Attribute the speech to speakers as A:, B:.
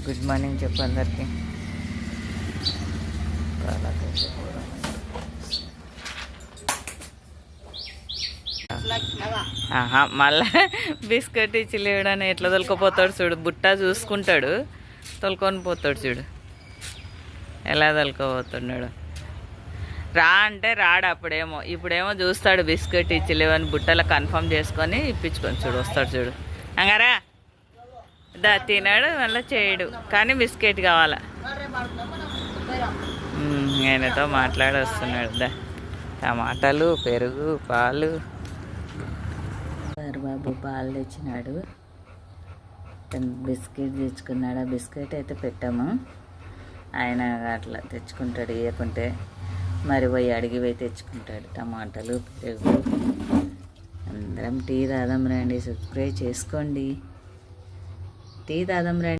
A: Good morning చెప్పు అందరికి. మళ్ళా బిస్కెట్ ఇచ్చి లేడని ఎట్లా తొలుకపోతాడు చూడు. బుట్ట చూసుకుంటాడు, తొలుకొని పోతాడు చూడు ఎలా తొలుకోపోతున్నాడు. రా అంటే రాడు అప్పుడేమో, ఇప్పుడేమో చూస్తాడు బిస్కెట్ ఇచ్చి లేవని బుట్టలో కన్ఫర్మ్ చేసుకొని ఇప్పించుకొని చూడు వస్తాడు చూడు. అంగారా దా తినాడు మళ్ళీ చేయడు, కానీ బిస్కెట్ కావాలా. ఆయనతో మాట్లాడి వస్తున్నాడు. దా టమాటాలు, పెరుగు, పాలు. బాబు పాలు తెచ్చినాడు, బిస్కెట్ తెచ్చుకున్నాడు. ఆ బిస్కెట్ అయితే పెట్టాము, ఆయన అట్లా తెచ్చుకుంటాడు. ఇవ్వకుంటే మరి పోయి అడిగి పోయి తెచ్చుకుంటాడు. టమాటాలు, పెరుగు. అందరం టీ తాదాం రండి, సబ్స్క్రైబ్ చేసుకోండి. టీ తాదాం రండి.